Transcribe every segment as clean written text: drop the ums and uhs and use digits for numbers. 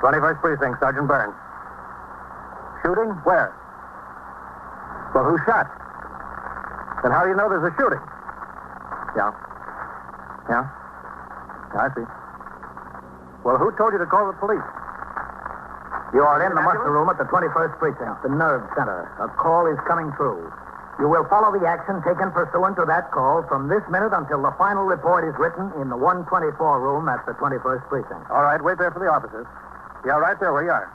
21st Precinct, Sergeant Burns. Shooting? Where? Well, who shot? Then how do you know there's a shooting? Yeah. Yeah, I see. Well, who told you to call the police? You are in the muster room at the 21st Precinct, the nerve center. A call is coming through. You will follow the action taken pursuant to that call from this minute until the final report is written in the 124 room at the 21st Precinct. All right, wait there for the officers. Yeah, right there where you are.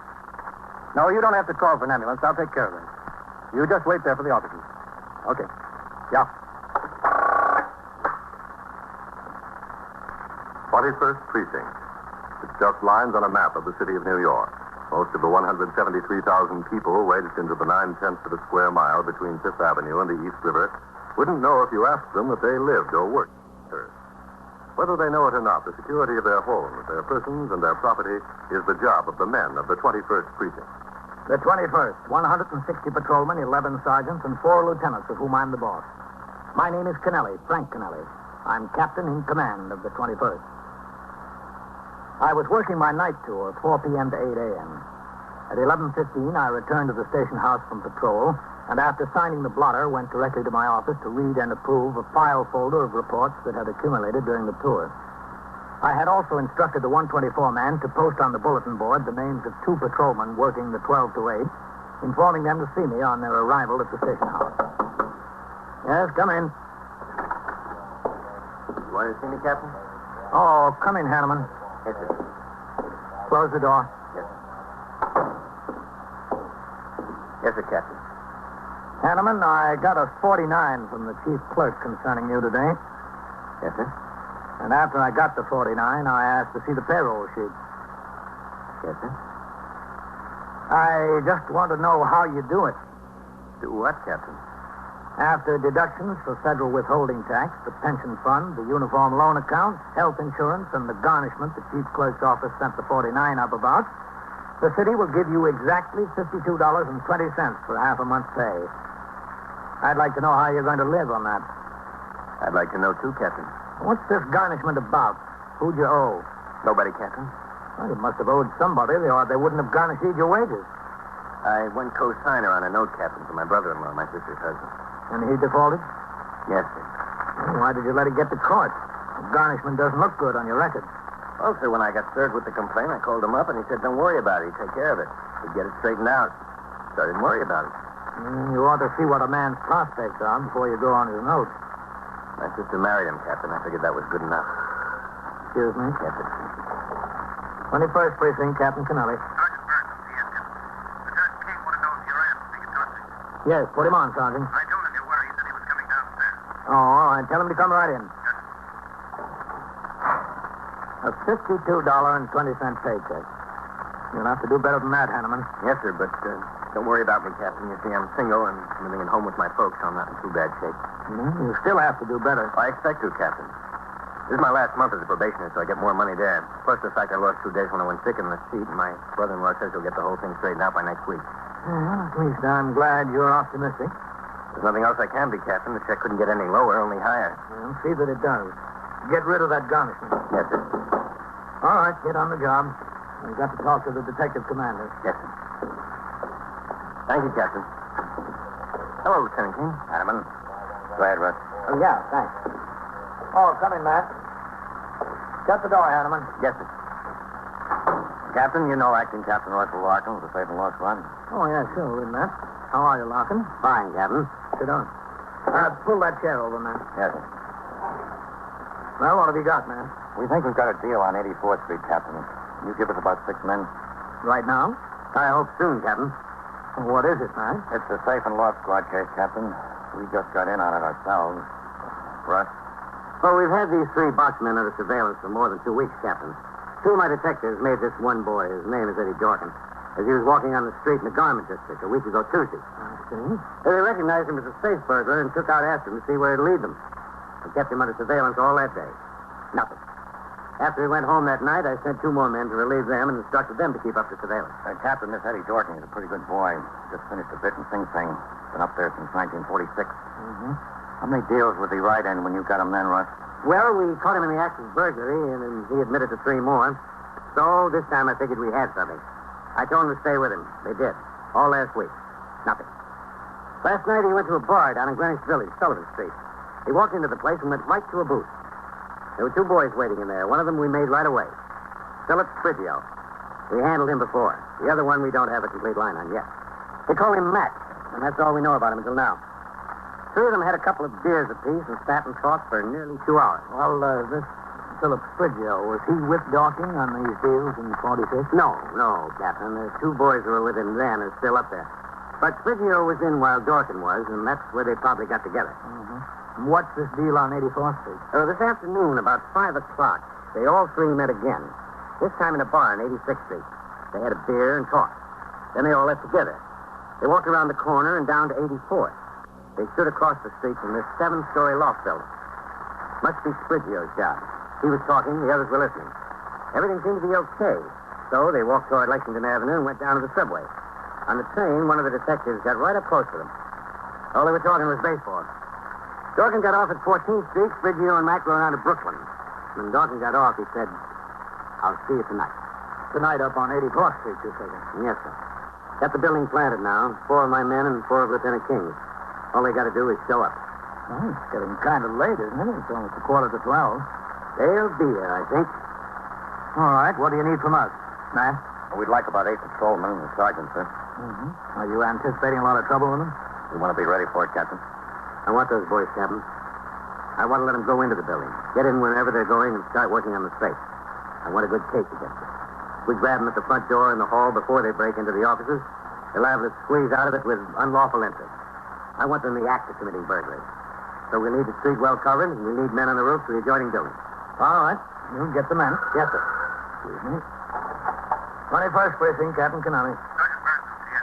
No, you don't have to call for an ambulance. I'll take care of it. You just wait there for the officers. Okay. Yeah. 21st Precinct. It's just lines on a map of the city of New York. Most of the 173,000 people wedged into the 9/10 of a square mile between Fifth Avenue and the East River wouldn't know if you asked them that they lived or worked there. Whether they know it or not, the security of their homes, their persons, and their property is the job of the men of the 21st Precinct. The 21st, 160 patrolmen, 11 sergeants, and 4 lieutenants, of whom I'm the boss. My name is Kennelly, Frank Kennelly. I'm captain in command of the 21st. I was working my night tour, 4 p.m. to 8 a.m. At 11:15, I returned to the station house from patrol, and after signing the blotter, went directly to my office to read and approve a file folder of reports that had accumulated during the tour. I had also instructed the 124 man to post on the bulletin board the names of 2 patrolmen working the 12 to 8, informing them to see me on their arrival at the station house. Yes, come in. You want to see me, Captain? Oh, come in, Hanneman. Yes, sir. Close the door. Yes, sir. Yes, sir, Captain. Hanneman, I got a 49 from the chief clerk concerning you today. Yes, sir. And after I got the 49, I asked to see the payroll sheet. Yes, sir. I just want to know how you do it. Do what, Captain? After deductions for federal withholding tax, the pension fund, the uniform loan account, health insurance, and the garnishment the chief clerk's office sent the 49 up about, the city will give you exactly $52.20 for half a month's pay. I'd like to know how you're going to live on that. I'd like to know, too, Captain. What's this garnishment about? Who'd you owe? Nobody, Captain. Well, you must have owed somebody, or they wouldn't have garnished your wages. I went co-signer on a note, Captain, for my brother-in-law, my sister's husband. And he defaulted? Yes, sir. Well, why did you let it get to court? The garnishment doesn't look good on your record. Well, sir, when I got served with the complaint, I called him up, and he said, don't worry about it. He'd take care of it. He'd get it straightened out. So I didn't worry about it. You ought to see what a man's prospects are before you go on his note. My sister married him, Captain. I figured that was good enough. Excuse me? Captain. 21st Precinct, Captain Kennelly. Sergeant Burns, yes, Lieutenant King wanted to know if your aunt we could talk to you. Yes, put him on, Sergeant. I told him you were. He said he was coming downstairs. Oh, all right. Tell him to come right in. Yes. A $52.20 paycheck. You'll have to do better than that, Hanneman. Yes, sir, but don't worry about me, Captain. You see, I'm single and living at home with my folks, so I'm not in too bad shape. You still have to do better. I expect to, Captain. This is my last month as a probationer, so I get more money there. Plus the fact I lost 2 days when I went sick in the seat, and my brother-in-law says he'll get the whole thing straightened out by next week. Well, at least I'm glad you're optimistic. There's nothing else I can be, Captain. The check couldn't get any lower, only higher. Well, see that it does. Get rid of that garnishment. Yes, sir. All right, get on the job. We've got to talk to the detective commander. Yes, sir. Thank you, Captain. Hello, Lieutenant King. Hanneman. Go ahead, Russ. Oh, yeah, thanks. Oh, come in, Matt. Shut the door, Hanneman. Yes, sir. Captain, you know acting Captain Russell Larkin of the Safe and Law Squad. Oh, yeah, sure, Matt. How are you, Larkin? Fine, Captain. Sit down. Pull that chair over, Matt. Yes, sir. Well, what have you got, man? We think we've got a deal on 84th Street, Captain. Can you give us about 6 men? Right now? I hope soon, Captain. Well, what is it, man? It's a Safe and Law Squad case, Captain. We just got in on it ourselves. Russ? Well, we've had these 3 boxmen under surveillance for more than 2 weeks, Captain. 2 of my detectives made this one boy. His name is Eddie Dorkin. As he was walking on the street in the garment district a week ago Tuesday. I see. They recognized him as a safe burglar and took out after him to see where he'd lead them. They kept him under surveillance all that day. Nothing. After he went home that night, I sent 2 more men to relieve them and instructed them to keep up the surveillance. Captain, this Eddie Dorkin is a pretty good boy. Just finished a bit in Sing Sing. Been up there since 1946. Mm-hmm. How many deals was he right in when you got him then, Russ? Well, we caught him in the act of burglary, and he admitted to 3 more. So this time I figured we had something. I told him to stay with him. They did. All last week. Nothing. Last night he went to a bar down in Greenwich Village, Sullivan Street. He walked into the place and went right to a booth. There were two boys waiting in there. One of them we made right away. Philip Sprigio. We handled him before. The other one we don't have a complete line on yet. They call him Matt, and that's all we know about him until now. Three of them had a couple of beers apiece and sat and talked for nearly 2 hours. Well, this Philip Sprigio, was he with Dorking on these deals in 46? No, Captain. The two boys who were with him then are still up there. But Sprigio was in while Dorkin was, and that's where they probably got together. Mm-hmm. What's this deal on 84th Street? This afternoon, about 5 o'clock, they all three met again. This time in a bar on 86th Street. They had a beer and talked. Then they all left together. They walked around the corner and down to 84th. They stood across the street from this 7-story loft building. Must be Sprigio's job. He was talking, the others were listening. Everything seemed to be okay. So they walked toward Lexington Avenue and went down to the subway. On the train, one of the detectives got right up close to them. All they were talking was baseball. Dorkin got off at 14th Street. Sprigio and Mac rode on to Brooklyn. When Dorkin got off, he said, "I'll see you tonight." Tonight up on 84th Street, you say? Yes, sir. Got the building planted now. 4 of my men and 4 of Lieutenant King's. All they got to do is show up. Well, it's getting kind of late, isn't it? It's almost 11:45. They'll be there, I think. All right, what do you need from us, Matt? We'd like about 8 patrolmen and a sergeant, sir. Mm-hmm. Are you anticipating a lot of trouble with them? We want to be ready for it, Captain. I want those boys, Captain. I want to let them go into the building. Get in whenever they're going and start working on the safe. I want a good case against it. If we grab them at the front door in the hall before they break into the offices, they'll have to squeeze out of it with unlawful entry. I want them in the act of committing burglary. So we'll need the street well covered, and we'll need men on the roof for the adjoining buildings. All right. You get the men. Yes, sir. Excuse me. 21st Precinct, Captain Canali. Sergeant Burns is here.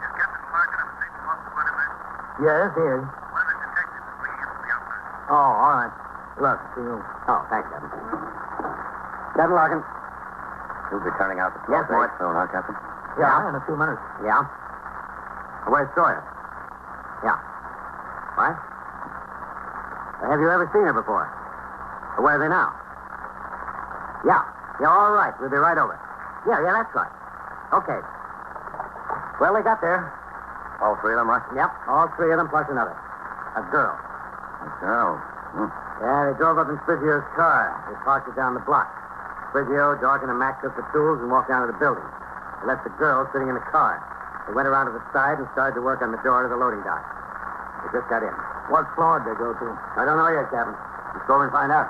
Is Captain Larkin of the state supposed to put him in? Yes, he is. One of the detectives is bringing in from the outside. Oh, all right. Look, see you. Oh, thanks, Captain. Captain Larkin. You'll be turning out the Yes, Mort. soon, huh, Captain? Yeah, in a few minutes. Yeah? Where's Sawyer? Yeah. What? Have you ever seen her before? Where are they now? Yeah, all right. We'll be right over. Yeah, that's right. Okay. Well, they got there. All 3 of them, right? Yep, all 3 of them plus another. A girl. A girl. Yeah, they drove up in Sprigio's car. They parked it down the block. Sprigio, Dorkin, and Mac took the tools and walked down to the building. They left the girl sitting in the car. They went around to the side and started to work on the door to the loading dock. They just got in. What floor did they go to? I don't know yet, Captain. Let's go and find out.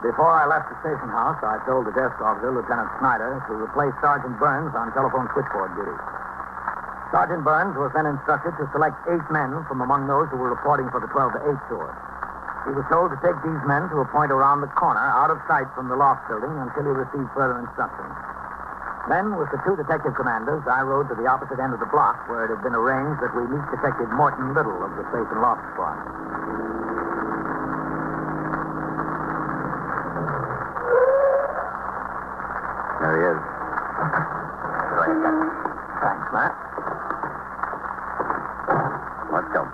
Before I left the station house, I told the desk officer, Lieutenant Snyder, to replace Sergeant Burns on telephone switchboard duty. Sergeant Burns was then instructed to select 8 men from among those who were reporting for the 12 to 8 tour. He was told to take these men to a point around the corner, out of sight from the loft building, until he received further instructions. Then, with the 2 detective commanders, I rode to the opposite end of the block, where it had been arranged that we meet Detective Morton Little of the Safe and Loft Squad. There he is. Go ahead, Captain. Thanks, Matt. Let's go.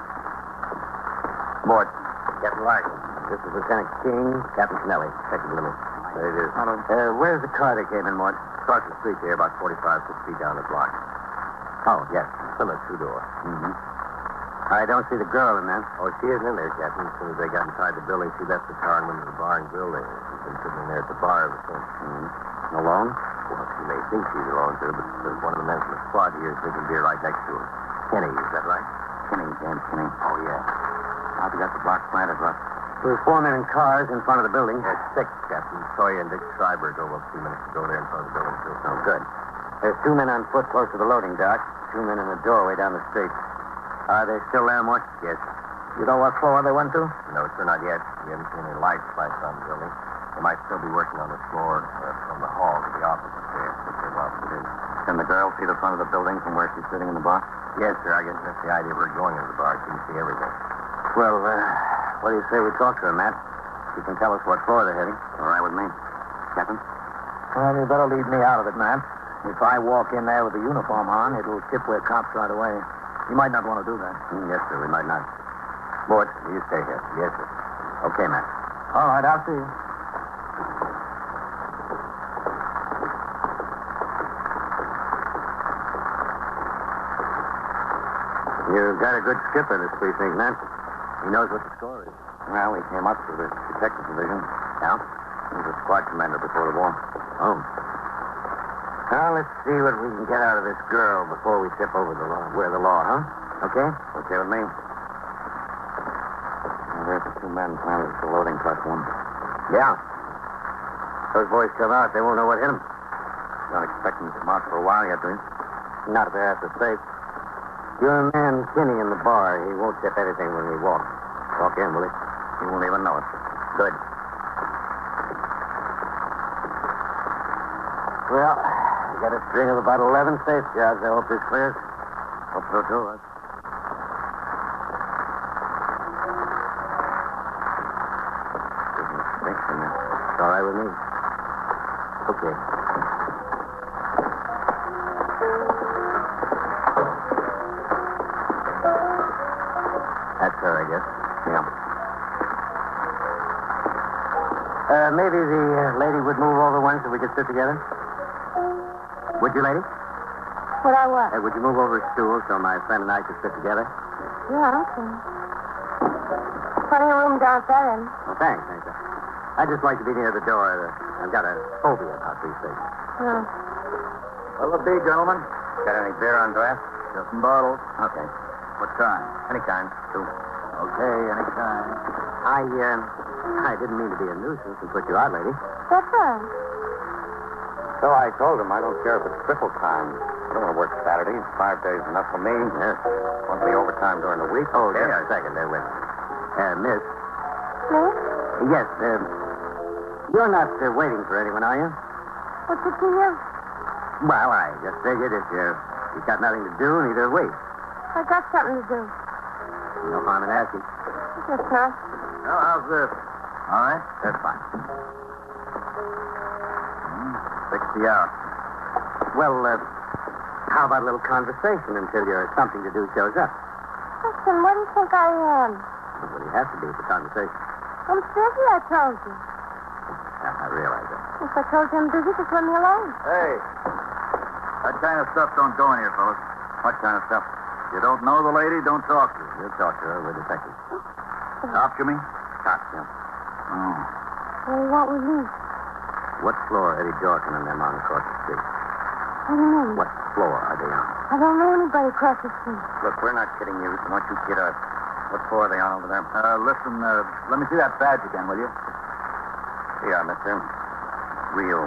Mort. Captain Larkin. This is Lieutenant King, Captain Canelli, Detective Limit. There it is. Where's the car they came in, Mort? Across the street here, about 45, 6 feet down the block. Oh, yes. Still a 2-door. Mm-hmm. I don't see the girl in there. Oh, she isn't in there, Captain. As soon as they got inside the building, she left the car and went to the bar and building. She's been sitting in there at the bar ever since. Alone? Well, she may think she's alone, sir, but there's one of the men from the squad here is drinking beer right next to her. Kenny, is that right? Kenny, James Kenny. Oh, yeah. How'd you got the block planted, Russ? There was 4 men in cars in front of the building. There's 6, Captain. Sawyer and Dick Schreiber drove up a few minutes ago there in front of the building, too. Oh, good. There's 2 men on foot close to the loading dock. 2 men in the doorway down the street. Are they still there, Mort? Yes. You know what floor they went to? No, sir, not yet. We haven't seen any lights flash on the building. They might still be working on the floor from the hall to the office upstairs. But they're well put in. Can the girl see the front of the building from where she's sitting in the box? Yes, sir. I guess that's the idea of her going into the bar. She can see everything. Well, what do you say we talk to her, Matt? She can tell us what floor they're heading. All right with me. Captain? Well, you better leave me out of it, Matt. If I walk in there with the uniform on, it'll tip where cops right away. You might not want to do that. Yes, sir. We might not. Mort, you stay here. Yes, sir. Okay, Matt. All right, I'll see you. You got a good skipper, this precinct, man. He knows what the score is. Well, he came up through the detective division. Yeah? He was a squad commander before the war. Oh. Now, let's see what we can get out of this girl before we tip over the law. We're the law, huh? Okay? Okay with me. Well, there's the two men planted at the loading platform. Yeah. Those boys come out, they won't know what hit them. Don't expect them to come out for a while yet, do you? Not if they're at the safe. Your man, Kinney, in the bar, he won't tip anything when we walk. Walk in, will he? He won't even know it. Good. Well, we got a string of about 11 safe jobs. I hope this clears. Hope so, too. Thanks, man. It's all right with me. Okay. That's her, I guess. Yeah. Maybe the lady would move over one so we could sit together. Would you, lady? Would I what? Would you move over a stool so my friend and I could sit together? Yeah, okay. Plenty of room down at that end. Oh, thanks. I'd just like to be near the door. I've got a phobia about these things. Yeah. What'll it be, gentlemen? Got any beer on draft? Just some bottles. Okay. What kind? Any kind. Two. Okay, any kind. I didn't mean to be a nuisance and put you out, lady. That's right. So I told him I don't care if it's triple time. I don't want to work Saturdays. 5 days enough for me. Yes. Want to be overtime during the week? Oh, Okay, just a second there, wait. Miss. Me? Yes, you're not waiting for anyone, are you? What's it to you? Well, I just figured if you've got nothing to do, neither have we. I got something to do. No harm in asking. Just not. Well, how's this? All right? That's fine. 60 out. Well, how about a little conversation until your something to do shows up? Listen, what do you think I am? Well, you have to be for conversation. I'm busy, I told you. I realize that. If I told you I'm busy, just let me alone. Hey. That kind of stuff don't go in here, fellas. What kind of stuff? You don't know the lady, don't talk to her. You'll talk to her. We're detectives. Cops, you mean? Cops, yeah. Oh. What do you want with me? What floor are Eddie Dorkin and them on across the street? What do you mean? What floor are they on? I don't know anybody across the street. Look, we're not kidding you, so don't you kid us. What floor are they on over there? Listen, let me see that badge again, will you? Here, mister. Real.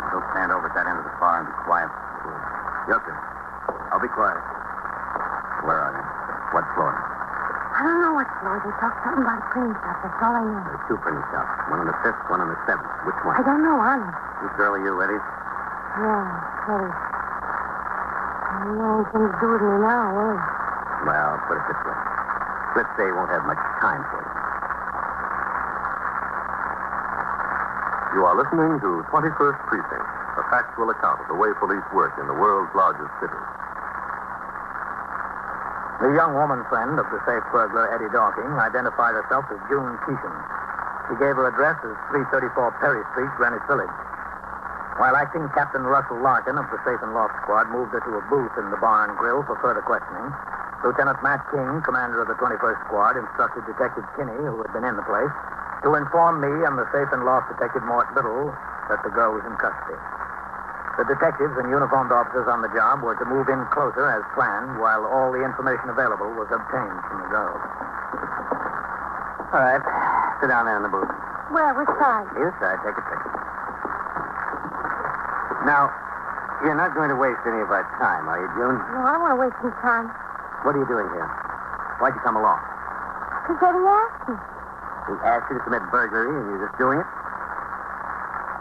Go stand over at that end of the bar and be quiet. Yes, sir. I'll be quiet. Where are they? What floor? I don't know what floor. They talk something about a printing shop. That's all I know. There's two printing shops. One on the 5th, one on the 7th. Which one? I don't know, honest. Whose girl are you, Eddie? Yeah, Eddie. You want anything to do with me now, will you? Well, put it this way. Let's say he won't have much time for you. You are listening to 21st Precinct, a factual account of the way police work in the world's largest city. The young woman friend of the safe burglar, Eddie Dorking, identified herself as June Keesham. She gave her address as 334 Perry Street, Greenwich Village. While acting Captain Russell Larkin of the Safe and Loft Squad moved her to a booth in the bar and grill for further questioning, Lieutenant Matt King, commander of the 21st Squad, instructed Detective Kinney, who had been in the place, to inform me and the Safe and Loft Detective Mort Little that the girl was in custody. The detectives and uniformed officers on the job were to move in closer as planned while all the information available was obtained from the girl. All right. Sit down there in the booth. Where? Which side? Either side. Take a picture. Now, you're not going to waste any of our time, are you, June? No, I don't want to waste any time. What are you doing here? Why'd you come along? Because Eddie asked me. He asked you to commit burglary and you're just doing it?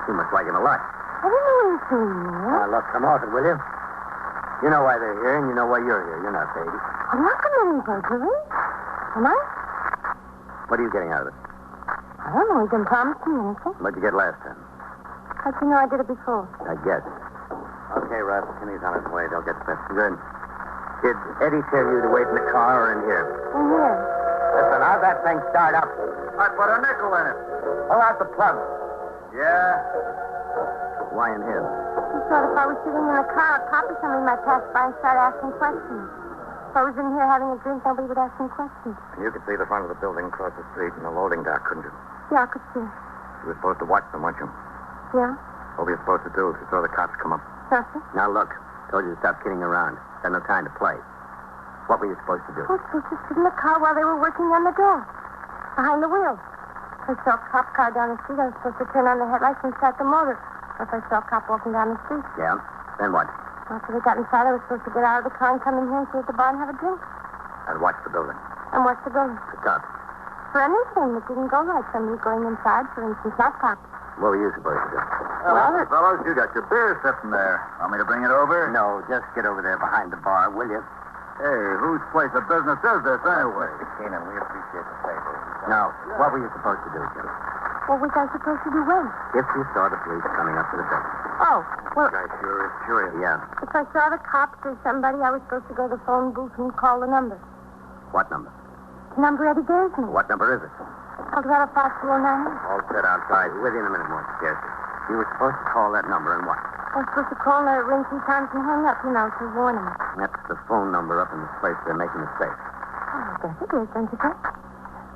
You must like him a lot. I didn't know he was doing that. Now, look, come off it, will you? You know why they're here, and you know why you're here. You're not baby. I'm not committing burglary. Am I? What are you getting out of it? I don't know. He didn't promise me anything. What'd you get last time? How'd you know I did it before? I guess. Okay, Russ. Kinney's on his way. Don't get stressed. Good. Did Eddie tell you to wait in the car or in here? In here. Listen, how'd that thing start up? I put a nickel in it. Pull out the plug. Yeah? Why in here? He thought if I was sitting in the car, a copy somebody might pass by and start asking questions. If I was in here having a drink, nobody would ask me questions. And you could see the front of the building across the street and the loading dock, couldn't you? Yeah, I could see. You were supposed to watch them, weren't you? Yeah? What were you supposed to do if you saw the cops come up? Nothing. Now, look. Told you to stop kidding around. Got no time to play. What were you supposed to do? I was supposed to sit in the car while they were working on the door. Behind the wheel. If I saw a cop car down the street, I was supposed to turn on the headlights and start the motor. Or if I saw a cop walking down the street. Yeah? Then what? After they got inside, I was supposed to get out of the car and come in here and sit at the bar and have a drink. I'd watch the building. And watch the building. The cops. For anything that didn't go right. Somebody going inside, for instance, not cops. What were you supposed to do? Well, fellows, you got your beer sitting there. Want me to bring it over? No, just get over there behind the bar, will you? Hey, whose place of business is this, anyway? Mr. Keenan, we appreciate the favor. No. What were you supposed to do, Jim? What was I supposed to do when? If you saw the police coming up to the building. Oh, well, I sure is curious. Yeah. if I saw the cops or somebody, I was supposed to go to the phone booth and call the number. What number? The number Eddie gave me. What number is it? Colorado 5209. All set outside. With you in a minute, Morse. Yes, sir. You were supposed to call that number and what? I was supposed to call and let it ring 3 times and hang up, to warn him. That's the phone number up in the place they're making the safe. Oh, I guess it is, don't you think?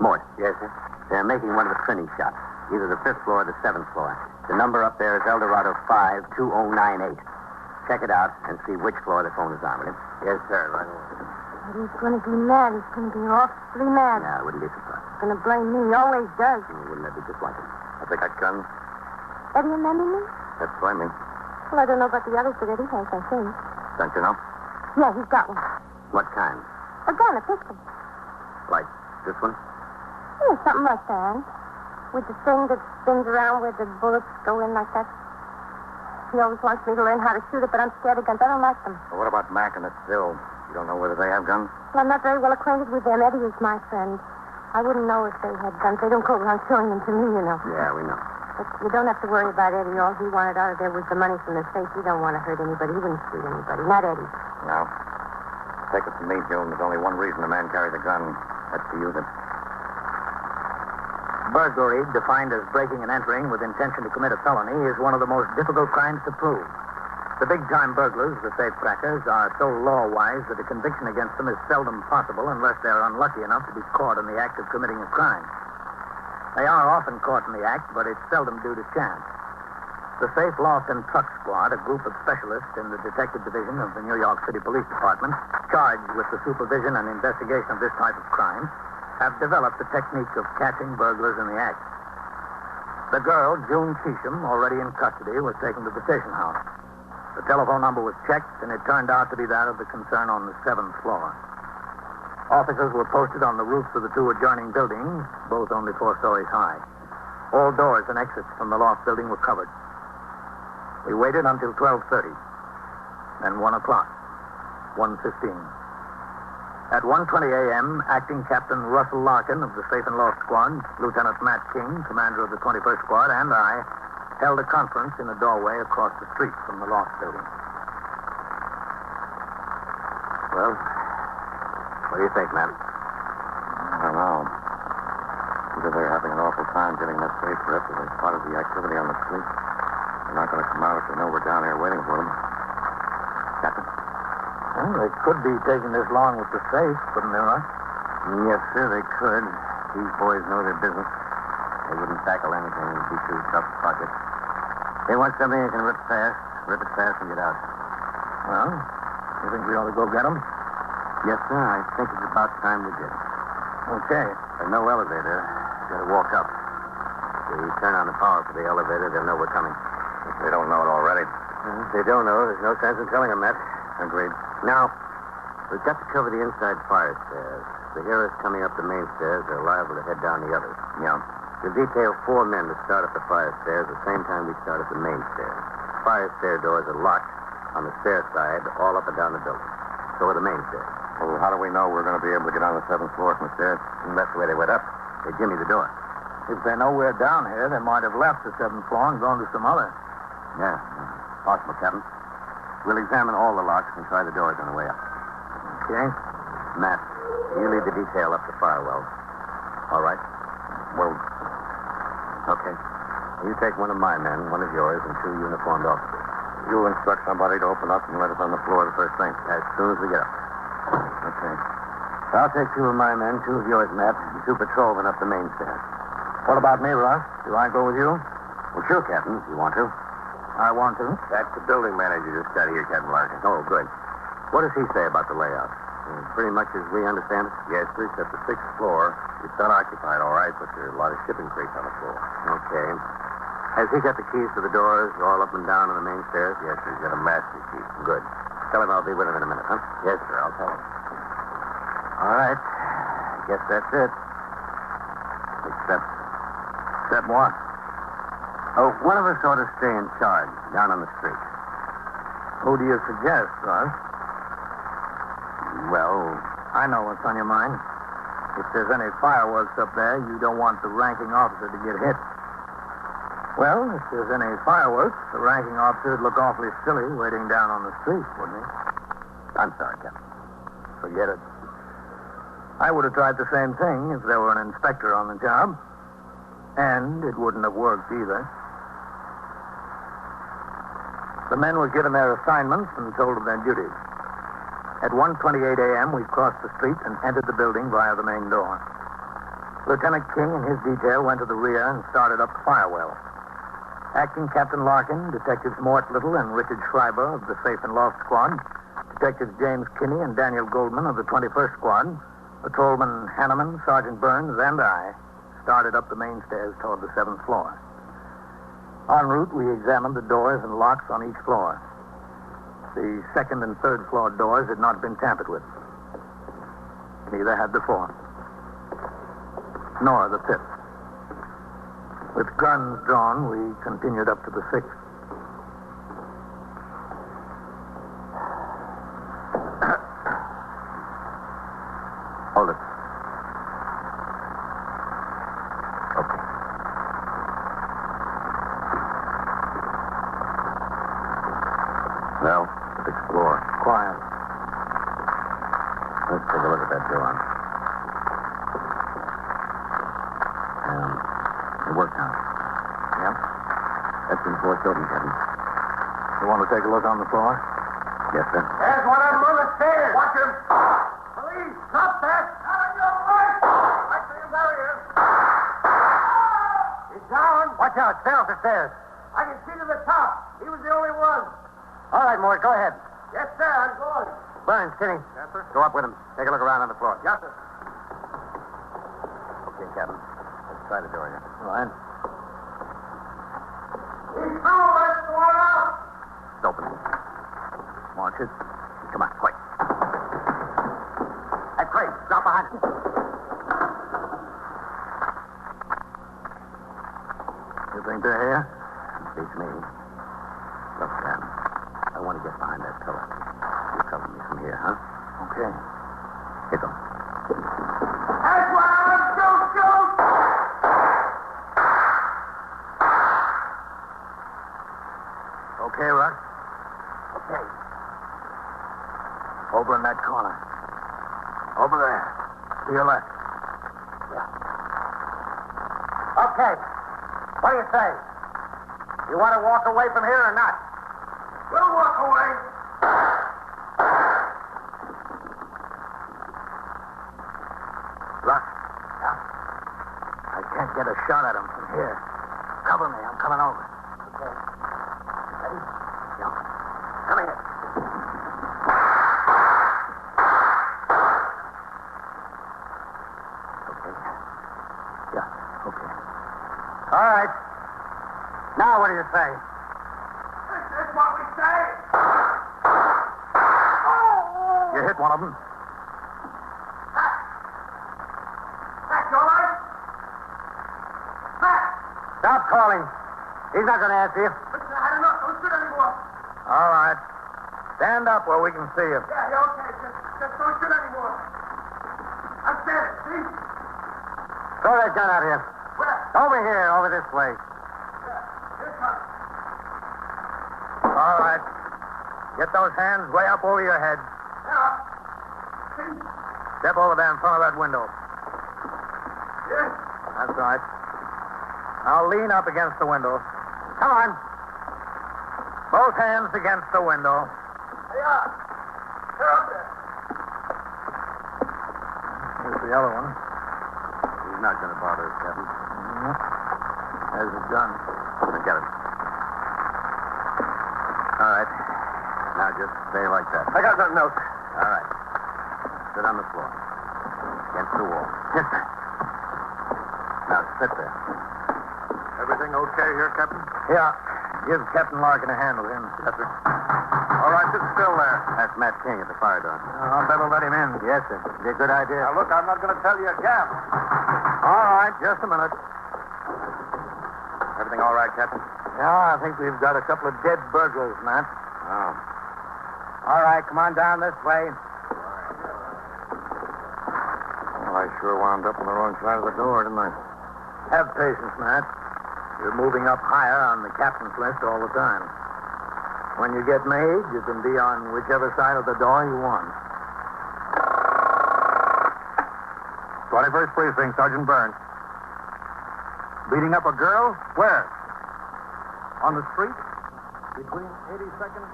Morse. Yes, sir. They're making one of the printing shops. Either the 5th floor or the 7th floor. The number up there is Eldorado 52098. Check it out and see which floor the phone is on, will you? Yes, sir. Right away. But he's going to be mad. He's going to be awfully mad. Yeah, I wouldn't be surprised. He's going to blame me. He always does. Wouldn't that be just like him? I think I can. Eddie remember me? That's blaming. Well, I don't know about the others, but Eddie has, I think. Don't you know? Yeah, he's got one. What kind? A gun, a pistol. Like this one? Yeah, something like that. With the thing that spins around where the bullets go in like that. He always wants me to learn how to shoot it, but I'm scared of guns. I don't like them. Well, what about Mac and the Still? You don't know whether they have guns? Well, I'm not very well acquainted with them. Eddie is my friend. I wouldn't know if they had guns. They don't go around showing them to me, Yeah, we know. But you don't have to worry about Eddie. All he wanted out of there was the money from the safe. He don't want to hurt anybody. He wouldn't shoot anybody. Not Eddie. No. Take it from me, June. There's only one reason a man carries a gun. That's to use it. Burglary, defined as breaking and entering with intention to commit a felony, is one of the most difficult crimes to prove. The big-time burglars, the safe crackers, are so law-wise that a conviction against them is seldom possible unless they're unlucky enough to be caught in the act of committing a crime. They are often caught in the act, but it's seldom due to chance. The Safe Loft and Truck Squad, a group of specialists in the Detective Division of the New York City Police Department, charged with the supervision and investigation of this type of crime, have developed the technique of catching burglars in the act. The girl, June Cheesham, already in custody, was taken to the station house. The telephone number was checked, and it turned out to be that of the concern on the 7th floor. Officers were posted on the roofs of the 2 adjoining buildings, both only 4 stories high. All doors and exits from the loft building were covered. We waited until 12:30, then 1 o'clock, 1:15. At 1:20 a.m., Acting Captain Russell Larkin of the Safe and Loft Squad, Lieutenant Matt King, commander of the 21st Squad, and I held a conference in a doorway across the street from the loft building. Well, what do you think, man? I don't know. Either they're having an awful time getting that safe ripped, or they spotted the activity on the street. They're not going to come out if they know we're down here waiting for them. Captain? Well, they could be taking this long with the safe, couldn't they, Russ? Yes, sir, they could. These boys know their business. They wouldn't tackle anything that would be too tough to pocket. They want something that can rip it fast and get out. Well, you think we ought to go get them? Yes, sir, I think it's about time we did. Okay. There's no elevator. Got to walk up. If we turn on the power for the elevator, they'll know we're coming. If they don't know it already. If they don't know, there's no sense in telling them that. Agreed. Now, we've got to cover the inside fire stairs. If they hear us coming up the main stairs, they're liable to head down the others. Yeah. We'll detail 4 men to start up the fire stairs at the same time we start up the main stairs. Fire stair doors are locked on the stair side, all up and down the building. So are the main stairs. Well, how do we know we're going to be able to get on the 7th floor from the stairs? And that's the way they went up. They jimmy the door. If they know we're down here, they might have left the 7th floor and gone to some other. Yeah, possible, Captain. We'll examine all the locks and try the doors on the way up. Okay. Matt, you lead the detail up the firewall. All right? Well, Okay. You take one of my men, one of yours, and 2 uniformed officers. you'll instruct somebody to open up and let us on the floor the first thing. As soon as we get up. Okay. I'll take 2 of my men, 2 of yours, Matt, and 2 patrolmen up the main stairs. What about me, Russ? Do I go with you? Well, sure, Captain, if you want to. I want to. That's the building manager just got here, Captain Larkin. Oh, good. What does he say about the layout? Pretty much as we understand it? Yes, sir, except the 6th floor. It's unoccupied, all right, but there are a lot of shipping crates on the floor. Okay. Has he got the keys to the doors all up and down on the main stairs? Yes, sir, he's got a master key. Good. Tell him I'll be with him in a minute, huh? Yes, sir, I'll tell him. All right. I guess that's it. Except what? Oh, one of us ought to stay in charge down on the street. Who do you suggest, Russ? Well, I know what's on your mind. If there's any fireworks up there, you don't want the ranking officer to get hit. Well, if there's any fireworks, the ranking officer would look awfully silly waiting down on the street, wouldn't he? I'm sorry, Captain. Forget it. I would have tried the same thing if there were an inspector on the job. And it wouldn't have worked either. The men were given their assignments and told of their duties. At 1:28 a.m., we crossed the street and entered the building via the main door. Lieutenant King and his detail went to the rear and started up the fire well. Acting Captain Larkin, Detectives Mort Little and Richard Schreiber of the Safe and Loft Squad, Detectives James Kinney and Daniel Goldman of the 21st Squad, Patrolman Hanneman, Sergeant Burns, and I started up the main stairs toward the 7th floor. En route, we examined the doors and locks on each floor. The 2nd and 3rd floor doors had not been tampered with. Neither had the 4th. Nor the 5th. With guns drawn, we continued up to the 6th. Hold it. Okay. Now, let's explore. Quiet. Let's take a look at that door. The workhouse. Yeah? That's been forced open, Captain. You want to take a look on the floor? Yes, sir. There's one of them on the stairs. Watch him! Police, stop that. Out on your right! I see him down here. He's down. Watch out. Stay off the stairs. I can see to the top. He was the only one. All right, Mort, go ahead. Yes, sir, I'm going. Burns, Kinney. Yes, sir. Go up with him. Take a look around on the floor. Yes, sir. Okay, Captain. Let's try the door here. All right. He's through. Let's go out. It's open. Watch it. Come on, quick. Hey, Craig, drop behind him. You think they're here? Beats me. Look, I want to get behind that pillar. You cover me from here, huh? Okay. Here goes. That's one. Shoot! Okay, Russ? Okay. Over in that corner. Over there. To your left. Okay. What do you say? You want to walk away from here or not? We'll walk away. Russ. Yeah? I can't get a shot at him from here. Cover me. I'm coming over. Okay. Ready? Yeah. Come here. Okay. Yeah. Okay. All right. Now what do you say? This is what we say. You hit one of them. That's all right. Matt, Stop calling. He's not going to answer you. listen, I had enough. Don't shoot anymore. All right. Stand up where we can see you. Yeah, okay. Just don't shoot anymore. I'm standing. See? Throw that gun out here. Where? Over here, over this way. Here it comes. All right. Get those hands way up over your head. Now. See? Step over there in front of that window. Yes. That's right. Now lean up against the window. Come on. Both hands against the window. They are. They're up there. not going to bother us, Captain. There's a gun. Get it. All right. Now just stay like that. I got something else. All right. Sit on the floor. Against the wall. Yes, sir. Now sit there. Everything okay here, Captain? Yeah. Give Captain Larkin a hand with him. Yes, sir. All right, sit still there. That's Matt King at the fire door. I'll better let him in. Yes, sir. Be a good idea. Now, look, I'm not going to tell you again. All right, just a minute. Everything all right, Captain? Yeah, I think we've got a couple of dead burglars, Matt. Oh. All right, come on down this way. Well, I sure wound up on the wrong side of the door, didn't I? Have patience, Matt. You're moving up higher on the captain's list all the time. When you get made, you can be on whichever side of the door you want. 21st Precinct, Sergeant Burns. Beating up a girl? Where? On the street? Between 82nd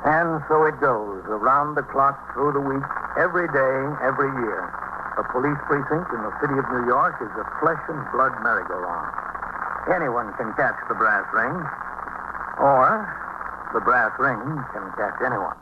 And so it goes, around the clock, through the week, every day, every year. A police precinct in the city of New York is a flesh and blood merry-go-round. Anyone can catch the brass ring, or the brass ring can catch anyone.